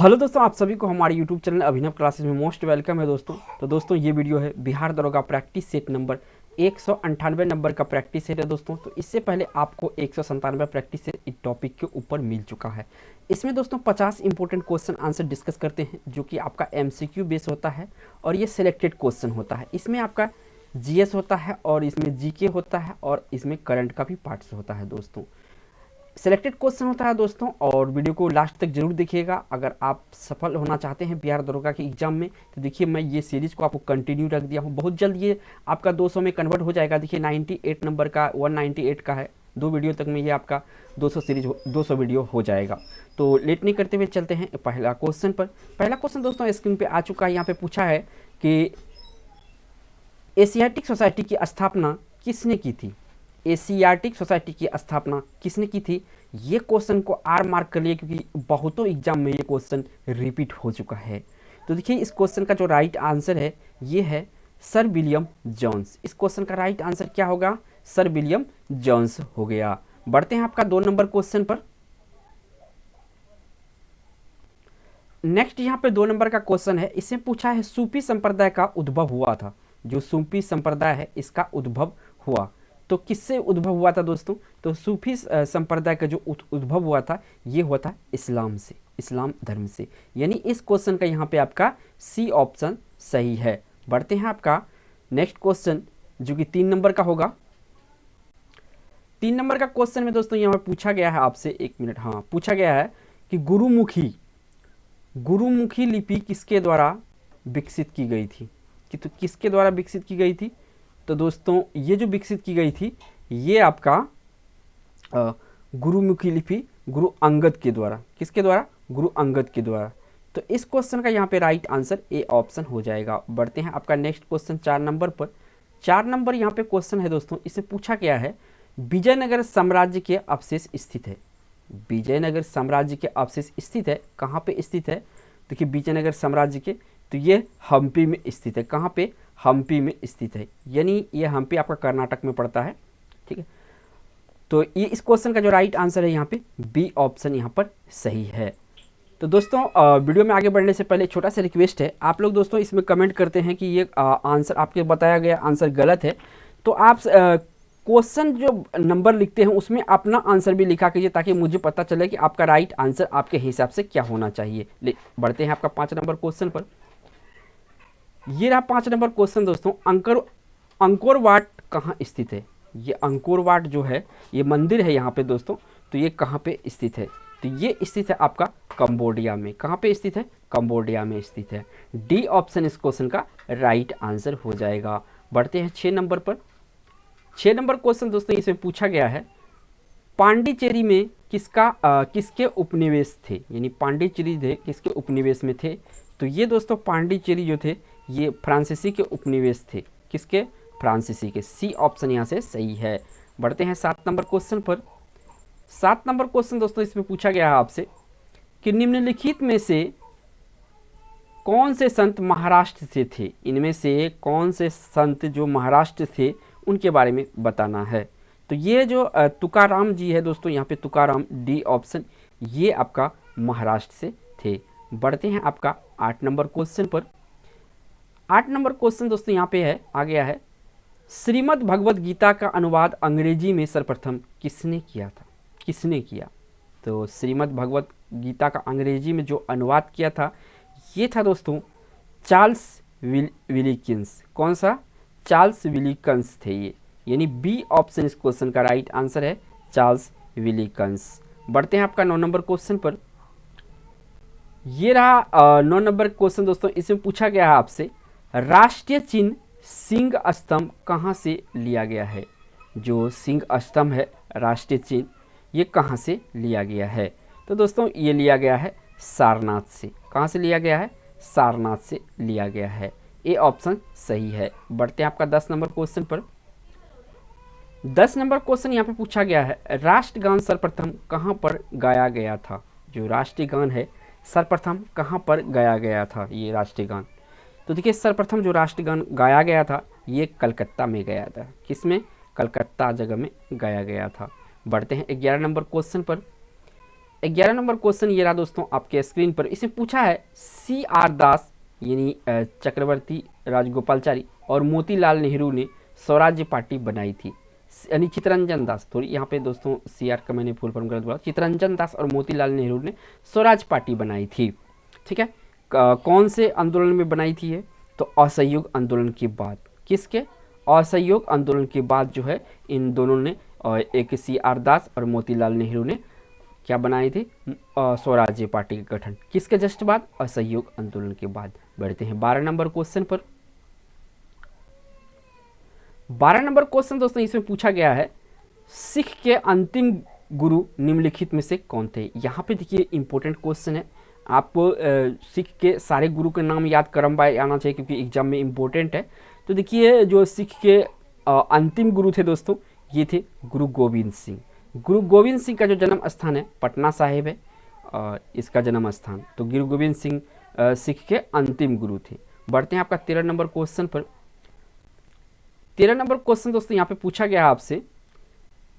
Hello दोस्तों, आप सभी को हमारे यूट्यूब चैनल अभिनव क्लासेस में मोस्ट वेलकम है दोस्तों। तो दोस्तों ये वीडियो है बिहार दरोगा प्रैक्टिस सेट नंबर 198 नंबर का प्रैक्टिस सेट है दोस्तों। तो इससे पहले आपको 197 प्रैक्टिस सेट इस टॉपिक के ऊपर मिल चुका है। इसमें दोस्तों 50 इंपॉर्टेंट क्वेश्चन आंसर डिस्कस करते हैं, जो कि आपका MCQ बेस होता है और ये सिलेक्टेड क्वेश्चन होता है। इसमें आपका GS होता है और इसमें GK होता है और इसमें करंट का भी पार्ट्स होता है दोस्तों। सिलेक्टेड क्वेश्चन होता है दोस्तों, और वीडियो को लास्ट तक जरूर देखिएगा। अगर आप सफल होना चाहते हैं बिहार दरोगा के एग्जाम में, तो देखिए मैं ये सीरीज़ को आपको कंटिन्यू रख दिया हूँ। बहुत जल्द ये आपका 200 में कन्वर्ट हो जाएगा। देखिए 98 नंबर का 198 का है, 2 वीडियो तक में ये आपका 200 वीडियो हो जाएगा। तो लेट नहीं करते हुए चलते हैं पहला क्वेश्चन पर। पहला क्वेश्चन दोस्तों स्क्रीन पर आ चुका है। यहाँ पे पूछा है कि एशियाटिक सोसाइटी की स्थापना किसने की थी। एशियाटिक सोसाइटी की स्थापना किसने की थी, ये क्वेश्चन को आर मार्क कर लिए, क्योंकि बहुतों एग्जाम में ये क्वेश्चन रिपीट हो चुका है। तो देखिए इस क्वेश्चन का जो राइट आंसर है ये है सर विलियम जोन्स। इस क्वेश्चन का राइट आंसर क्या होगा, सर विलियम जोन्स हो गया। बढ़ते हैं आपका 2 नंबर क्वेश्चन पर। नेक्स्ट यहाँ पे 2 नंबर का क्वेश्चन है। इसमें पूछा है सूफी संप्रदाय का उद्भव हुआ था। जो सूफी संप्रदाय है इसका उद्भव हुआ तो किससे उद्भव हुआ था दोस्तों, तो सूफी संप्रदाय का जो उद्भव हुआ था ये हुआ था इस्लाम से, इस्लाम धर्म से। यानी इस क्वेश्चन का यहाँ पे आपका सी ऑप्शन सही है। बढ़ते हैं आपका नेक्स्ट क्वेश्चन, जो कि 3 नंबर का होगा। 3 नंबर का क्वेश्चन में दोस्तों यहाँ पे पूछा गया है आपसे, 1 मिनट, हाँ पूछा गया है कि गुरुमुखी लिपि किसके द्वारा विकसित की गई थी। कि तो किसके द्वारा विकसित की गई थी, तो दोस्तों ये जो विकसित की गई थी ये आपका गुरुमुखी लिपि गुरु अंगद के द्वारा। किसके द्वारा, गुरु अंगद के द्वारा। तो इस क्वेश्चन का यहाँ पे राइट आंसर ए ऑप्शन हो जाएगा। बढ़ते हैं आपका नेक्स्ट क्वेश्चन 4 नंबर पर। 4 नंबर यहाँ पे क्वेश्चन है दोस्तों। इसे पूछा गया है विजयनगर साम्राज्य के अवशेष स्थित है। विजयनगर साम्राज्य के अवशेष स्थित है, कहाँ पे स्थित है, देखिए विजयनगर साम्राज्य के, तो ये हम्पी में स्थित है। कहाँ पे, हम्पी में स्थित है। यानी ये हम्पी आपका कर्नाटक में पड़ता है, ठीक है। तो ये इस क्वेश्चन का जो राइट आंसर है यहाँ पे बी ऑप्शन यहाँ पर सही है। तो दोस्तों वीडियो में आगे बढ़ने से पहले छोटा सा रिक्वेस्ट है, आप लोग दोस्तों इसमें कमेंट करते हैं कि ये आंसर आपके बताया गया आंसर गलत है, तो आप क्वेश्चन जो नंबर लिखते हैं उसमें अपना आंसर भी लिखा कीजिए, ताकि मुझे पता चले कि आपका राइट आंसर आपके हिसाब से क्या होना चाहिए। बढ़ते हैं आपका 5 नंबर क्वेश्चन पर। ये रहा 5 नंबर क्वेश्चन दोस्तों। अंकोर वाट कहाँ स्थित है। ये अंकोर वाट जो है ये मंदिर है यहाँ पे दोस्तों, तो ये कहाँ पे स्थित है, तो ये स्थित है आपका कंबोडिया में। कहाँ पे स्थित है, कंबोडिया में स्थित है। डी ऑप्शन इस क्वेश्चन का राइट आंसर हो जाएगा। बढ़ते हैं 6 नंबर पर। 6 नंबर क्वेश्चन दोस्तों इसमें पूछा गया है पांडिचेरी में किसके उपनिवेश थे। यानी पांडिचेरी थे किसके उपनिवेश में थे, तो ये दोस्तों पांडिचेरी जो थे ये फ्रांसीसी के उपनिवेश थे। किसके, फ्रांसीसी के। सी ऑप्शन यहाँ से सही है। बढ़ते हैं 7 नंबर क्वेश्चन पर। 7 नंबर क्वेश्चन दोस्तों इसमें पूछा गया है आपसे कि निम्नलिखित में से कौन से संत महाराष्ट्र से थे। इनमें से कौन से संत जो महाराष्ट्र थे उनके बारे में बताना है। तो ये जो तुकाराम जी है दोस्तों, यहाँ पे तुकाराम, डी ऑप्शन, ये आपका महाराष्ट्र से थे। बढ़ते हैं आपका 8 नंबर क्वेश्चन पर। 8 नंबर क्वेश्चन दोस्तों यहाँ पे है, आ गया है श्रीमद् भगवद गीता का अनुवाद अंग्रेजी में सर्वप्रथम किसने किया था। किसने किया, तो श्रीमद् भगवद गीता का अंग्रेजी में जो अनुवाद किया था ये था दोस्तों चार्ल्स विलिकिंस। कौन सा, चार्ल्स विलिकंस थे ये। यानी बी ऑप्शन इस क्वेश्चन का राइट आंसर है, चार्ल्स विलिकंस। बढ़ते हैं आपका 9 नंबर क्वेश्चन पर। ये रहा 9 नंबर क्वेश्चन दोस्तों। इसमें पूछा गया है आपसे राष्ट्रीय चिन्ह सिंह स्तंभ कहाँ से लिया गया है। जो सिंह स्तंभ है राष्ट्रीय चिन्ह, ये कहाँ से लिया गया है, तो दोस्तों ये लिया गया है सारनाथ से। कहाँ से लिया गया है, सारनाथ से लिया गया है। ए ऑप्शन सही है। बढ़ते हैं आपका 10 नंबर क्वेश्चन पर। 10 नंबर क्वेश्चन यहाँ पे पूछा गया है राष्ट्रगान सर्वप्रथम कहाँ पर गाया गया था। जो राष्ट्रीय गान है सर्वप्रथम कहाँ पर गाया गया था ये राष्ट्रीय गान, तो देखिए सर्वप्रथम जो राष्ट्रगान गाया गया था ये कलकत्ता में गया था। किस में, कलकत्ता जगह में गाया गया था। बढ़ते हैं 11 नंबर क्वेश्चन पर। 11 नंबर क्वेश्चन ये रहा दोस्तों आपके स्क्रीन पर। इसमें पूछा है CR दास यानी चक्रवर्ती राजगोपालचारी और मोतीलाल नेहरू ने स्वराज्य पार्टी बनाई थी, यानी चित्तरंजन दास। थोड़ी यहाँ पे दोस्तों CR का मैंने फुल फॉर्म गलत बोला, चित्तरंजन दास और मोतीलाल नेहरू ने स्वराज पार्टी बनाई थी। ठीक है, कौन से आंदोलन में बनाई थी ये? तो असहयोग आंदोलन के बाद। किसके? असहयोग आंदोलन के बाद जो है इन दोनों ने, एक CR दास और मोतीलाल नेहरू ने क्या बनाए थे? स्वराज्य पार्टी का गठन। किसके जस्ट बाद? असहयोग आंदोलन के बाद। बढ़ते हैं 12 नंबर क्वेश्चन पर। 12 नंबर क्वेश्चन दोस्तों इसमें पूछा गया है सिख के अंतिम गुरु निम्नलिखित में से कौन थे? यहाँ पे देखिए इंपॉर्टेंट क्वेश्चन है, आपको सिख के सारे गुरु के नाम याद क्रम बाय आना चाहिए क्योंकि एग्जाम में इंपॉर्टेंट है। तो देखिए जो सिख के अंतिम गुरु थे दोस्तों ये थे गुरु गोविंद सिंह। गुरु गोविंद सिंह का जो जन्म स्थान है पटना साहिब है इसका जन्म स्थान। तो गुरु गोविंद सिंह सिख के अंतिम गुरु थे। बढ़ते हैं आपका 13 नंबर क्वेश्चन पर। 13 नंबर क्वेश्चन दोस्तों यहाँ पे पूछा गया आपसे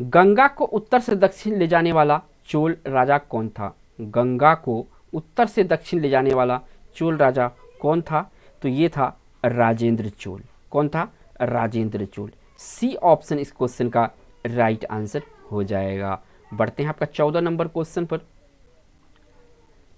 गंगा को उत्तर से दक्षिण ले जाने वाला चोल राजा कौन था? गंगा को उत्तर से दक्षिण ले जाने वाला चोल राजा कौन था? तो ये था राजेंद्र चोल। कौन था? राजेंद्र चोल। सी ऑप्शन इस क्वेश्चन का राइट आंसर हो जाएगा। बढ़ते हैं आपका 14 नंबर क्वेश्चन पर।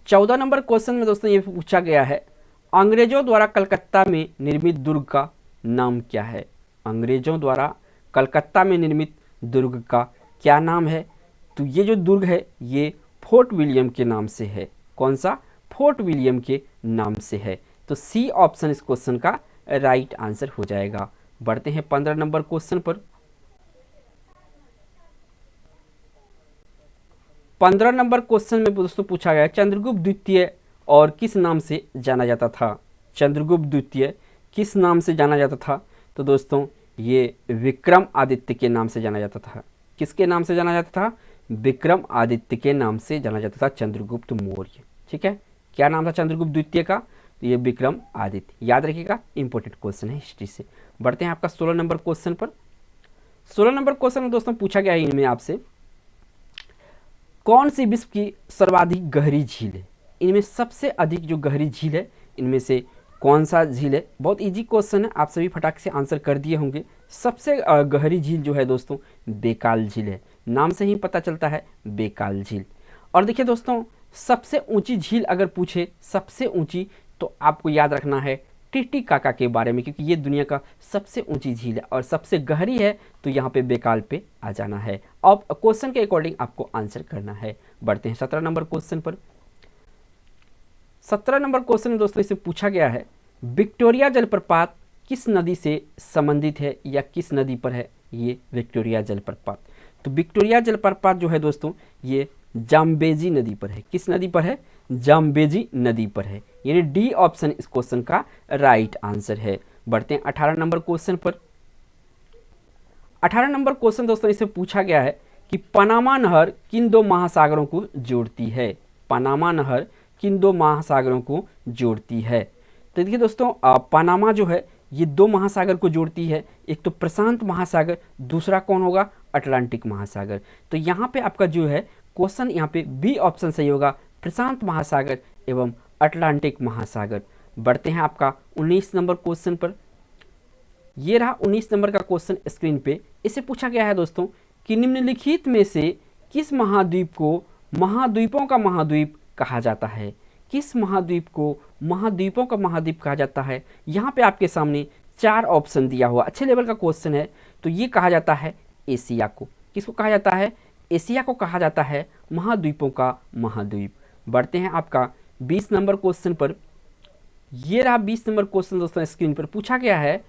14 नंबर क्वेश्चन में दोस्तों ये पूछा गया है अंग्रेजों द्वारा कलकत्ता में निर्मित दुर्ग का नाम क्या है? अंग्रेजों द्वारा कलकत्ता में निर्मित दुर्ग का क्या नाम है? तो ये जो दुर्ग है ये फोर्ट विलियम के नाम से है। कौन सा? फोर्ट विलियम के नाम से है। तो सी ऑप्शन इस क्वेश्चन का राइट आंसर हो जाएगा। बढ़ते हैं 15 नंबर क्वेश्चन पर। 15 नंबर क्वेश्चन में दोस्तों पूछा गया चंद्रगुप्त द्वितीय और किस नाम से जाना जाता था? चंद्रगुप्त द्वितीय किस नाम से जाना जाता था? तो दोस्तों ये विक्रम आदित्य के नाम से जाना जाता था। किसके नाम से जाना जाता था? विक्रम आदित्य के नाम से जाना जाता था चंद्रगुप्त मौर्य। ठीक है, क्या नाम था चंद्रगुप्त द्वितीय का? तो ये विक्रम आदित्य। याद रखिएगा, इंपॉर्टेंट क्वेश्चन है हिस्ट्री से। बढ़ते हैं आपका 16 नंबर क्वेश्चन पर। 16 नंबर क्वेश्चन में दोस्तों पूछा गया है इनमें आपसे कौन सी विश्व की सर्वाधिक गहरी झील है? इनमें सबसे अधिक जो गहरी झील है इनमें से कौन सा झील है? बहुत इजी क्वेश्चन है, आप सभी फटाक से आंसर कर दिए होंगे। सबसे गहरी झील जो है दोस्तों बेकाल झील है। नाम से ही पता चलता है बेकाल झील। और देखिए दोस्तों सबसे ऊंची झील अगर पूछे सबसे ऊंची तो आपको याद रखना है टिटीकाका के बारे में क्योंकि ये दुनिया का सबसे ऊंची झील है। और सबसे गहरी है तो यहाँ पे बेकाल पे आ जाना है। अब क्वेश्चन के अकॉर्डिंग आपको आंसर करना है। बढ़ते हैं 17 नंबर क्वेश्चन पर। 17 नंबर क्वेश्चन में दोस्तों इसे पूछा गया है विक्टोरिया जलप्रपात किस नदी से संबंधित है या किस नदी पर है? ये विक्टोरिया जलप्रपात। तो विक्टोरिया जलप्रपात जो है दोस्तों ये जाम्बेजी नदी पर है। किस नदी पर है? जाम्बेजी नदी पर है। यानी डी ऑप्शन इस क्वेश्चन का राइट आंसर है। बढ़ते हैं 18 नंबर क्वेश्चन पर। 18 नंबर क्वेश्चन दोस्तों इसे पूछा गया है कि पनामा नहर किन दो महासागरों को जोड़ती है? पनामा नहर किन दो महासागरों को जोड़ती है? तो देखिए दोस्तों पनामा जो है ये दो महासागर को जोड़ती है। एक तो प्रशांत महासागर, दूसरा कौन होगा? अटलांटिक महासागर। तो यहाँ पे आपका जो है क्वेश्चन यहाँ पे बी ऑप्शन सही होगा, प्रशांत महासागर एवं अटलांटिक महासागर। बढ़ते हैं आपका 19 नंबर क्वेश्चन पर। ये रहा 19 नंबर का क्वेश्चन स्क्रीन पे। इसे पूछा गया है दोस्तों कि निम्नलिखित में से किस महाद्वीप को महाद्वीपों का महाद्वीप कहा जाता है? किस महाद्वीप को महाद्वीपों का महाद्वीप कहा जाता है? यहाँ पे आपके सामने 4 ऑप्शन दिया हुआ, अच्छे लेवल का क्वेश्चन है। तो ये कहा जाता है एशिया को। किसको कहा जाता है? एशिया को कहा जाता है महाद्वीपों का महाद्वीप। बढ़ते हैं आपका 20 नंबर क्वेश्चन पर। ये रहा 20 नंबर क्वेश्चन दोस्तों स्क्रीन पर। पूछा गया है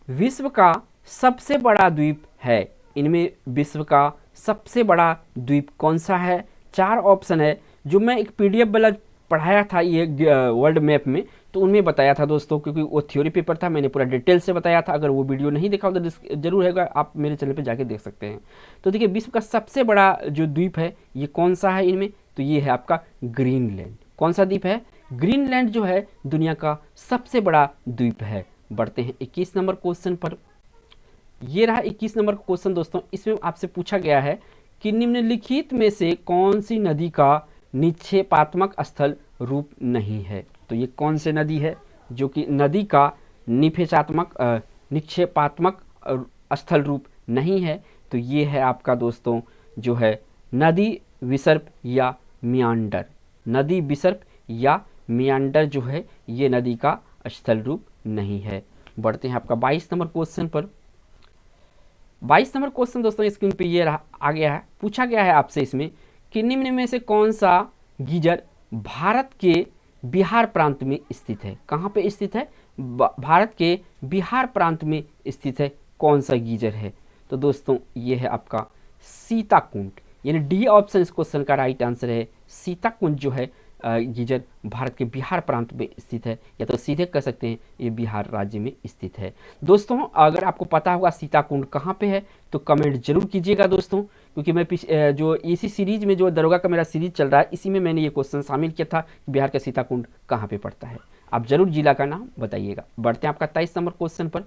विश्व का सबसे बड़ा द्वीप है। इनमें विश्व का सबसे बड़ा द्वीप कौन सा है? 4 ऑप्शन है जो मैं एक PDF वाला पढ़ाया था ये वर्ल्ड मैप में, तो उनमें बताया था दोस्तों, क्योंकि वो थ्योरी पेपर था, मैंने पूरा डिटेल से बताया था। अगर वो वीडियो नहीं देखा हो तो जरूर है, आप मेरे चैनल पे जाके देख सकते हैं। तो देखिए विश्व का सबसे बड़ा जो द्वीप है ये कौन सा है इनमें? तो ये है आपका ग्रीनलैंड। कौन सा द्वीप है? ग्रीनलैंड जो है दुनिया का सबसे बड़ा द्वीप है। बढ़ते हैं 21 नंबर क्वेश्चन पर। ये रहा 21 नंबर क्वेश्चन दोस्तों। इसमें आपसे पूछा गया है कि निम्नलिखित में से कौन सी नदी का निक्षेपात्मक स्थल रूप नहीं है। तो ये कौन सी नदी है जो कि नदी का निक्षेपात्मक स्थल रूप नहीं है। तो ये है आपका दोस्तों जो है नदी विसर्प या मियांडर। नदी विसर्प या मियांडर जो है ये नदी का स्थल रूप नहीं है। बढ़ते हैं आपका 22 नंबर क्वेश्चन पर। 22 नंबर क्वेश्चन दोस्तों स्क्रीन पे ये आ गया है। पूछा गया है आपसे इसमें कि निम्न में से कौन सा गीजर भारत के बिहार प्रांत में स्थित है। कहाँ पे स्थित है? भारत के बिहार प्रांत में स्थित है। कौन सा गीजर है? तो दोस्तों ये है आपका सीताकुंड, यानी डी ऑप्शन इस क्वेश्चन का राइट आंसर है। सीताकुंड जो है गीजर भारत के बिहार प्रांत में स्थित है, या तो सीधे कह सकते हैं ये बिहार राज्य में स्थित है। दोस्तों अगर आपको पता होगा सीताकुंड कहाँ पे है तो कमेंट जरूर कीजिएगा दोस्तों, क्योंकि मैं जो इसी सीरीज में जो दरोगा का मेरा सीरीज चल रहा है इसी में मैंने ये क्वेश्चन शामिल किया था कि बिहार का सीताकुंड कहाँ पे पड़ता है। आप जरूर जिला का नाम बताइएगा। बढ़ते हैं आपका 23 नंबर क्वेश्चन पर।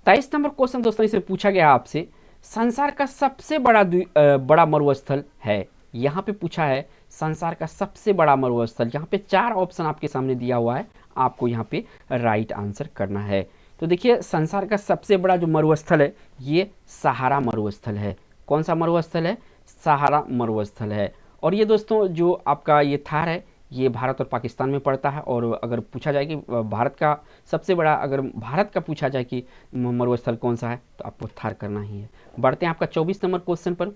23 नंबर क्वेश्चन दोस्तों इसमें पूछा गया आपसे संसार का सबसे बड़ा मरुस्थल है। यहाँ पे पूछा है संसार का सबसे बड़ा मरुस्थल। यहाँ पे 4 ऑप्शन आपके सामने दिया हुआ है, आपको यहाँ पे राइट आंसर करना है। तो देखिए संसार का सबसे बड़ा जो मरुस्थल है ये सहारा मरुस्थल है। कौन सा मरुस्थल है? सहारा मरुस्थल है। और ये दोस्तों जो आपका ये थार है ये भारत और पाकिस्तान में पड़ता है। और अगर पूछा जाए कि भारत का सबसे बड़ा, अगर भारत का पूछा जाए कि मरुस्थल कौन सा है तो आपको थार करना ही है। बढ़ते हैं आपका 24 नंबर क्वेश्चन पर।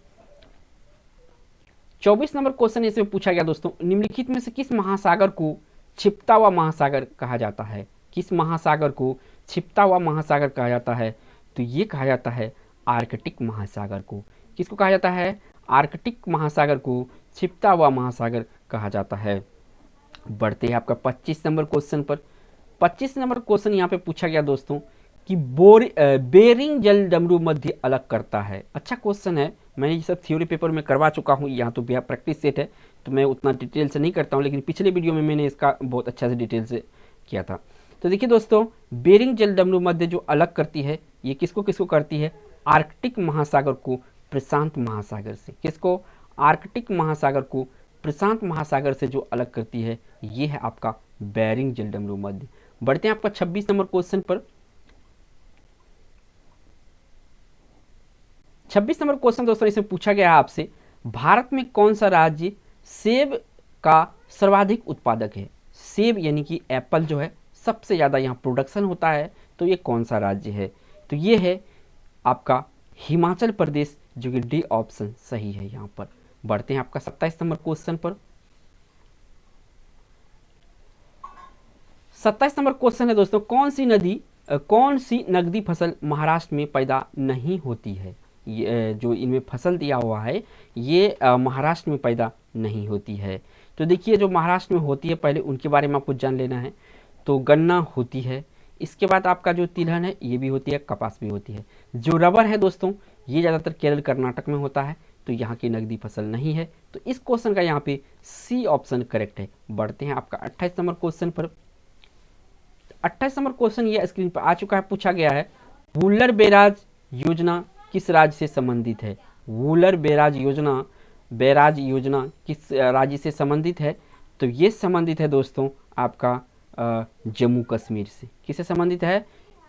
24 नंबर क्वेश्चन इसमें पूछा गया दोस्तों निम्नलिखित में से किस महासागर को छिपता हुआ महासागर कहा जाता है। किस महासागर को छिपता हुआ महासागर कहा जाता है? तो ये कहा जाता है आर्कटिक महासागर को। किसको कहा जाता है? आर्कटिक महासागर को छिपता हुआ महासागर कहा जाता है। बढ़ते हैं आपका 25 नंबर क्वेश्चन पर। 25 नंबर क्वेश्चन यहाँ पे पूछा गया दोस्तों कि बेरिंग जल डमरू मध्य अलग करता है। अच्छा क्वेश्चन है, मैंने ये सब थ्योरी पेपर में करवा चुका हूँ, यहाँ तो बिहार प्रैक्टिस सेट है तो मैं उतना डिटेल से नहीं करता हूँ, लेकिन पिछले वीडियो में मैंने इसका बहुत अच्छा से डिटेल से किया था। तो देखिए दोस्तों बेरिंग जल डमरू मध्य जो अलग करती है ये किसको किसको करती है? आर्कटिक महासागर को प्रशांत महासागर से। किसको? आर्कटिक महासागर को प्रशांत महासागर से जो अलग करती है ये है आपका बेरिंग जल डमरू मध्य। बढ़ते हैं आपका 26 नंबर क्वेश्चन पर। 26 नंबर क्वेश्चन दोस्तों इसमें पूछा गया है आपसे भारत में कौन सा राज्य सेब का सर्वाधिक उत्पादक है। सेब यानी कि एप्पल जो है सबसे ज़्यादा यहाँ प्रोडक्शन होता है, तो ये कौन सा राज्य है? तो ये है आपका हिमाचल प्रदेश, जो कि डी ऑप्शन सही है यहाँ पर। बढ़ते हैं आपका 27 नंबर क्वेश्चन पर। 27 नंबर क्वेश्चन है दोस्तों कौन सी नकदी फसल महाराष्ट्र में पैदा नहीं होती है। ये जो इनमें फसल दिया हुआ है ये महाराष्ट्र में पैदा नहीं होती है। तो देखिए जो महाराष्ट्र में होती है पहले उनके बारे में आपको जान लेना है। तो गन्ना होती है, इसके बाद आपका जो तिलहन है ये भी होती है, कपास भी होती है। जो रबर है दोस्तों ये ज़्यादातर केरल कर्नाटक में होता है, तो यहाँ की नकदी फसल नहीं है। तो इस क्वेश्चन का यहाँ पे सी ऑप्शन करेक्ट है। बढ़ते हैं आपका 28 नंबर क्वेश्चन पर। 28 नंबर क्वेश्चन ये स्क्रीन पर आ चुका है। पूछा गया है वुलर बैराज योजना किस राज्य से संबंधित है। वुलर बैराज योजना किस राज्य से संबंधित है? तो ये संबंधित है दोस्तों आपका जम्मू कश्मीर से। किससे संबंधित है?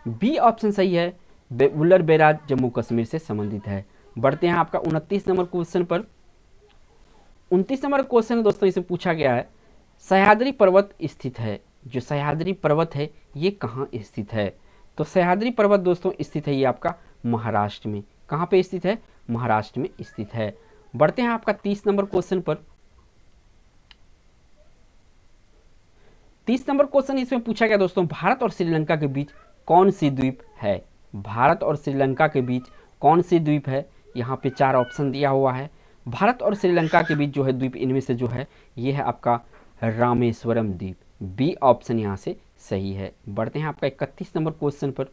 बी ऑप्शन सही है, वुलर बैराज जम्मू कश्मीर से संबंधित है। बढ़ते हैं आपका 29 नंबर क्वेश्चन पर। 29 नंबर क्वेश्चन है दोस्तों इसे पूछा गया है सह्याद्री पर्वत स्थित है। जो सह्याद्री पर्वत है ये कहाँ स्थित है? तो सह्याद्री पर्वत दोस्तों स्थित है ये आपका महाराष्ट्र में। कहाँ पे स्थित है? महाराष्ट्र में स्थित है। बढ़ते हैं आपका 30 नंबर क्वेश्चन पर। 30 नंबर क्वेश्चन इसमें पूछा गया दोस्तों भारत और श्रीलंका के बीच कौन सी द्वीप है। भारत और श्रीलंका के बीच कौन सी द्वीप है? यहाँ पे 4 ऑप्शन दिया हुआ है। भारत और श्रीलंका के बीच जो है द्वीप, इनमें से जो है ये है आपका रामेश्वरम द्वीप। बी ऑप्शन यहाँ से सही है। बढ़ते हैं आपका 31 नंबर क्वेश्चन पर।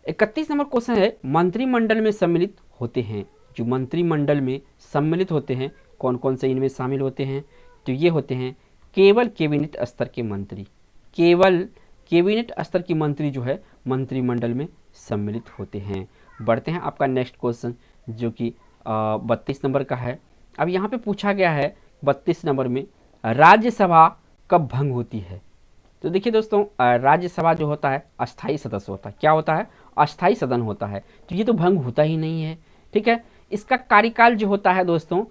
31 नंबर क्वेश्चन है मंत्रिमंडल में सम्मिलित होते हैं। जो मंत्रिमंडल में सम्मिलित होते हैं कौन कौन से इनमें शामिल होते हैं? तो ये होते हैं केवल कैबिनेट स्तर के मंत्री। केवल कैबिनेट स्तर के मंत्री जो है मंत्रिमंडल में सम्मिलित होते हैं। बढ़ते हैं आपका नेक्स्ट क्वेश्चन जो कि 32 नंबर का है। अब यहाँ पे पूछा गया है 32 नंबर में राज्यसभा कब भंग होती है। तो देखिए दोस्तों, राज्यसभा जो होता है अस्थाई सदस्य होता है। क्या होता है? अस्थाई सदन होता है। तो ये तो भंग होता ही नहीं है, ठीक है। इसका कार्यकाल जो होता है दोस्तों,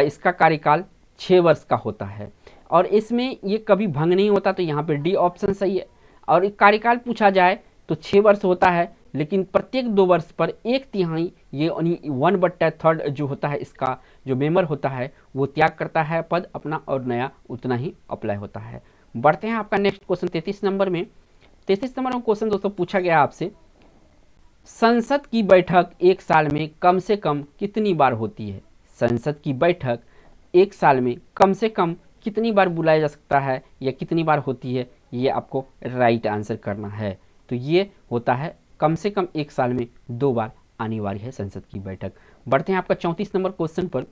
इसका कार्यकाल 6 वर्ष का होता है और इसमें ये कभी भंग नहीं होता। तो यहाँ पे डी ऑप्शन सही है। और कार्यकाल पूछा जाए तो 6 वर्ष होता है, लेकिन प्रत्येक 2 वर्ष पर 1/3 ये 1/3 जो होता है इसका जो मेंबर होता है वो त्याग करता है पद अपना और नया उतना ही अप्लाई होता है। बढ़ते हैं आपका नेक्स्ट क्वेश्चन 33 नंबर में। 33 नंबर में क्वेश्चन दोस्तों पूछा गया आपसे, संसद की बैठक एक साल में कम से कम कितनी बार होती है। संसद की बैठक एक साल में कम से कम कितनी बार बुलाया जा सकता है या कितनी बार होती है, ये आपको राइट आंसर करना है। तो ये होता है कम से कम एक साल में 2 बार अनिवार्य है संसद की बैठक। बढ़ते हैं आपका 34 नंबर क्वेश्चन पर।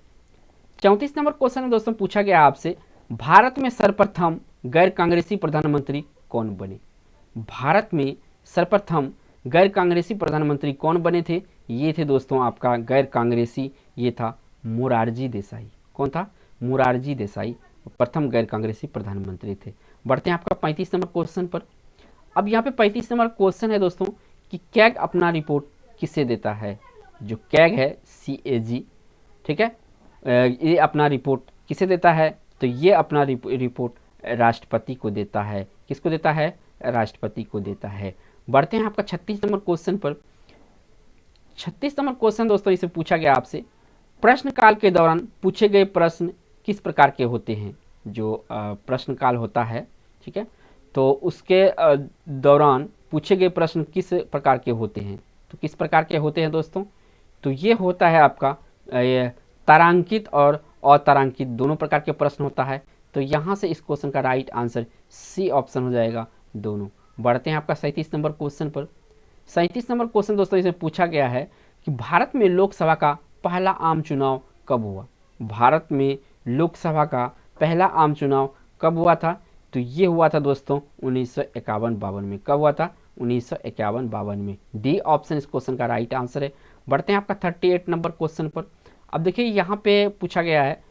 34 नंबर क्वेश्चन में दोस्तों पूछा गया आपसे, भारत में सर्वप्रथम गैर कांग्रेसी प्रधानमंत्री कौन बने। भारत में सर्वप्रथम गैर कांग्रेसी प्रधानमंत्री कौन बने थे? ये थे दोस्तों आपका गैर कांग्रेसी, ये था मोरारजी देसाई। कौन था? मोरारजी देसाई प्रथम गैर कांग्रेसी प्रधानमंत्री थे। बढ़ते हैं आपका 35 नंबर क्वेश्चन पर। अब यहाँ पे 35 नंबर क्वेश्चन है दोस्तों कि कैग अपना रिपोर्ट किसे देता है। जो कैग है CAG, ठीक है, ये अपना रिपोर्ट किसे देता है? तो ये अपना रिपोर्ट राष्ट्रपति को देता है। किसको देता है? राष्ट्रपति को देता है। बढ़ते हैं आपका 36 नंबर क्वेश्चन पर। 36 नंबर क्वेश्चन दोस्तों इसे पूछा गया आपसे, प्रश्नकाल के दौरान पूछे गए प्रश्न किस प्रकार के होते हैं। जो प्रश्नकाल होता है, ठीक है, तो उसके दौरान पूछे गए प्रश्न किस प्रकार के होते हैं। तो किस प्रकार के होते हैं दोस्तों? तो ये होता है आपका तारांकित और अतारांकित दोनों प्रकार के प्रश्न होता है। तो यहाँ से इस क्वेश्चन का राइट आंसर C ऑप्शन हो जाएगा, दोनों। बढ़ते हैं आपका 37 नंबर क्वेश्चन पर। 37 नंबर क्वेश्चन दोस्तों इसमें पूछा गया है कि भारत में लोकसभा का पहला आम चुनाव कब हुआ। भारत में लोकसभा का पहला आम चुनाव कब हुआ था? तो ये हुआ था दोस्तों 1951-52 में। कब हुआ था? 1951-52 में। डी ऑप्शन इस क्वेश्चन का राइट आंसर है। बढ़ते हैं आपका 38 नंबर क्वेश्चन पर। अब देखिए यहाँ पे पूछा गया है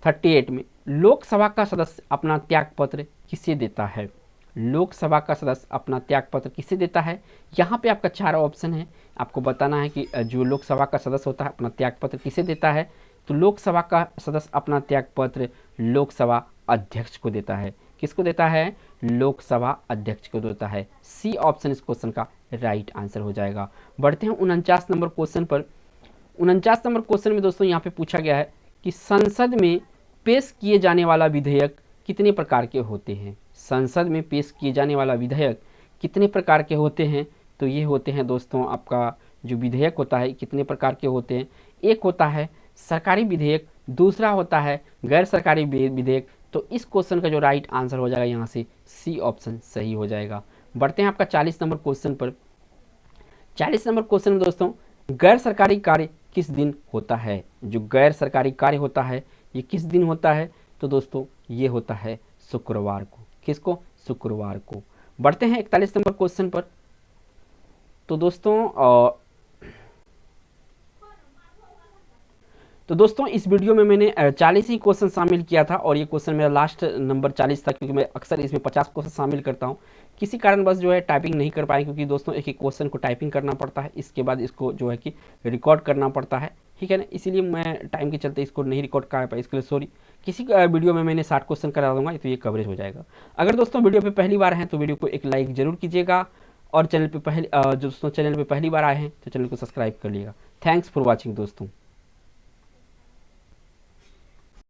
38 में, लोकसभा का सदस्य अपना त्यागपत्र किसे देता है। लोकसभा का सदस्य अपना त्यागपत्र किसे देता है? यहाँ पे आपका 4 ऑप्शन है, आपको बताना है कि जो लोकसभा का सदस्य होता है अपना त्यागपत्र किसे देता है। तो लोकसभा का सदस्य अपना त्यागपत्र लोकसभा अध्यक्ष को देता है। किसको देता है? लोकसभा अध्यक्ष को देता है। C ऑप्शन इस क्वेश्चन का राइट आंसर हो जाएगा। बढ़ते हैं 49 नंबर क्वेश्चन पर। 49 नंबर क्वेश्चन में दोस्तों यहाँ पे पूछा गया है कि संसद में पेश किए जाने वाला विधेयक कितने प्रकार के होते हैं। संसद में पेश किए जाने वाला विधेयक कितने प्रकार के होते हैं? तो ये होते हैं दोस्तों आपका जो विधेयक होता है कितने प्रकार के होते हैं। एक होता है सरकारी विधेयक, दूसरा होता है गैर सरकारी विधेयक। तो इस क्वेश्चन का जो राइट आंसर हो जाएगा यहाँ से C ऑप्शन सही हो जाएगा। बढ़ते हैं आपका 40 नंबर क्वेश्चन पर। 40 नंबर क्वेश्चन में दोस्तों गैर सरकारी कार्य किस दिन होता है। जो गैर सरकारी कार्य होता है ये किस दिन होता है? तो दोस्तों ये होता है शुक्रवार को। किसको? शुक्रवार को। बढ़ते हैं 41 नंबर क्वेश्चन पर। तो दोस्तों इस वीडियो में मैंने 40 ही क्वेश्चन शामिल किया था और ये क्वेश्चन मेरा लास्ट नंबर 40 था, क्योंकि मैं अक्सर इसमें 50 क्वेश्चन शामिल करता हूँ। किसी कारणवश जो है टाइपिंग नहीं कर पाए, क्योंकि दोस्तों एक एक क्वेश्चन को टाइपिंग करना पड़ता है, इसके बाद इसको जो है कि रिकॉर्ड करना पड़ता है, ठीक है ना। इसीलिए मैं टाइम के चलते इसको नहीं रिकॉर्ड कर पाया, इसके लिए सॉरी। किसी वीडियो में मैंने 60 क्वेश्चन करा दूंगा तो ये कवरेज हो जाएगा। अगर दोस्तों वीडियो पर पहली बार हैं तो वीडियो को एक लाइक जरूर कीजिएगा और चैनल पर दोस्तों चैनल पर पहली बार आए हैं तो चैनल को सब्सक्राइब कर लीजिएगा। थैंक्स फॉर वॉचिंग दोस्तों।